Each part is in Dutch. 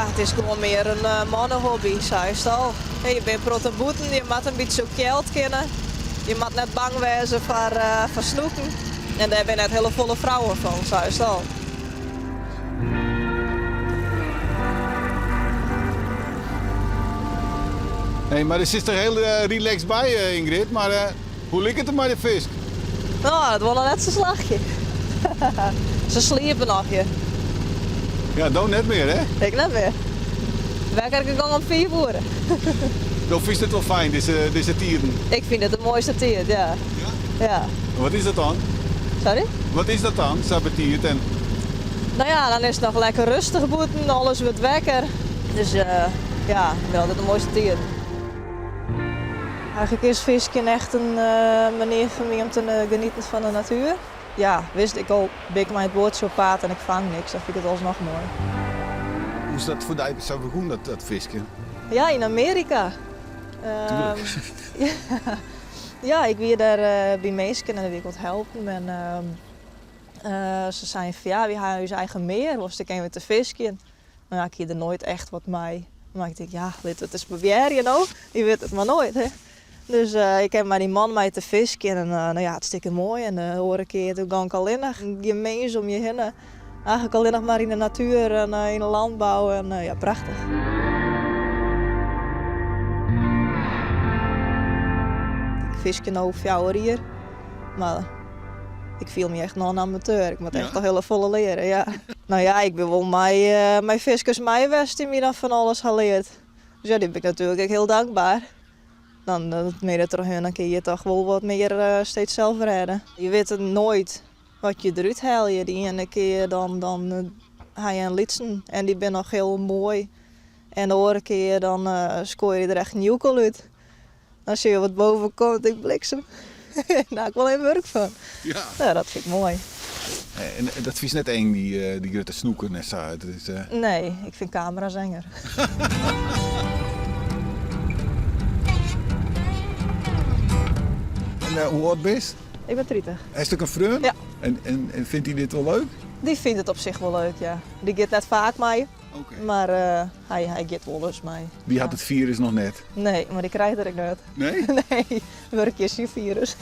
het is gewoon meer een mannenhobby, zei je al. Hey, je bent protoboeten, je moet een beetje geld kennen. Je moet net bang wezen voor snoeken. En daar ben je net hele volle vrouwen van, zei je al. Hey, maar er zit er heel relaxed bij, Ingrid. Maar hoe ligt het er met de vis? Nou, dat was nog net zo'n slagje. Ze sliepen nog je. Ja, dat net meer, hè? Ik net meer. Wij kijken gewoon om 4 uur. Dan is het wel fijn, deze tieren. Ik vind het de mooiste tijd, ja. Ja. Wat is dat dan? Sorry? Wat is dat dan, sabatiert? En... Nou ja, dan is het nog lekker rustig boeten, alles wordt wekker. Dus ja, wel altijd de mooiste tijd. Eigenlijk is visken echt een manier voor mij om te genieten van de natuur. Ja, wist ik al, ben ik het woord zo paard en ik vang niks, dan vind ik het alsnog mooi. Hoe is dat voor jou zo begonnen, dat visken? Ja, in Amerika. Ja, ik weer daar bij mensen en dan wil ik wat helpen. En, ze zeiden van ja, wie heeft je eigen meer? Was ik even te visken? Nou ja, ik hier er nooit echt wat mee. Maar ik denk, ja, het is beweer, je know? Je weet het maar nooit, hè? Dus ik heb maar die man mee te visken en nou ja, het is stikken mooi. En hoor een keer, toen ga ik alleen nog je mensen om je heen. Eigenlijk alleen nog maar in de natuur en in de landbouw en ja, prachtig. Ik viske nu 4 hier, maar ik voel me echt nog een amateur. Ik moet echt nog hele volle leren, ja. Nou ja, ik ben wel mijn viskers meewest die me dan van alles geleerd. Dus ja, die ben ik natuurlijk ook heel dankbaar. Dan meer terug dan kun je toch wel wat meer steeds zelf redden. Je weet het nooit wat je eruit haalt. Die ene keer dan ga je een litsen en die ben nog heel mooi. En de andere keer dan scoor je er echt een joekel uit. Dan zie je wat boven komt, ik bliksem. Daar heb ik wel een werk van. Ja. Ja, dat vind ik mooi. En dat vies net eng, die grote snoeken en zo. Nee, ik vind camera's enger. En hoe oud ben je? Ik ben 30. Hij is ook een vriend? Ja. En vindt hij dit wel leuk? Die vindt het op zich wel leuk, ja. Die gaat net vaak mee, Oké. maar hij gaat wel eens mee. Die had het virus nog net. Nee, maar die krijgt er ik nooit. Nee? Nee, werkjes je virus.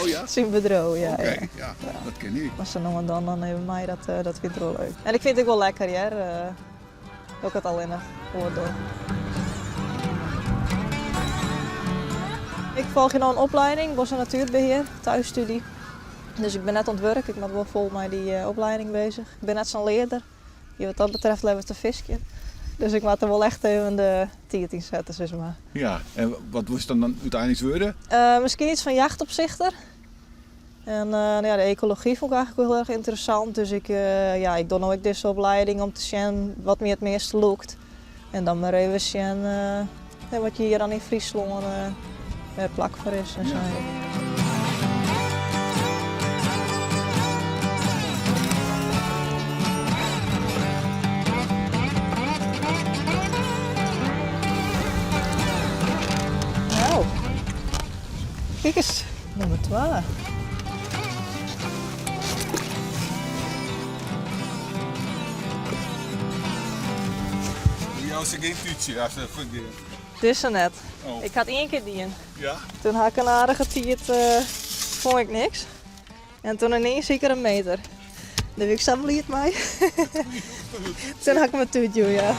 Oh ja? Het is een bedrijf, ja. Oké, Ja. ja, dat ken ik. Maar zo nu en dan hebben mij dat vind ik wel leuk. En ik vind het ook wel lekker, ja. Ook het alleen nog voor door. Ik volg hier nou een opleiding, bos- en natuurbeheer, thuisstudie. Dus ik ben net aan het werk, ik ben wel vol met die opleiding bezig. Ik ben net zo'n leerder, die wat dat betreft leven te visken. Dus ik moet er wel echt even de 10 zetten, zeg maar. Ja, en wat was dan uiteindelijk worden? Misschien iets van jachtopzichter. En nou ja, de ecologie vond ik eigenlijk wel heel erg interessant. Dus ik doe nu ook deze opleiding om te zien wat me het meest lukt. En dan maar even zien wat je hier dan in Friesland meer plak voor is. En zo. Nou, kijk eens, nummer 2. Ja, ze geen tuutje als ze fungeert. Dit is er net. Oh. Ik had 1 keer die in. Ja? Toen had ik een aardige tiert, vond ik niks. En toen ineens zie ik er 1 meter. Dan heb ik zo blied mij. Toen had ik mijn tuutje, ja.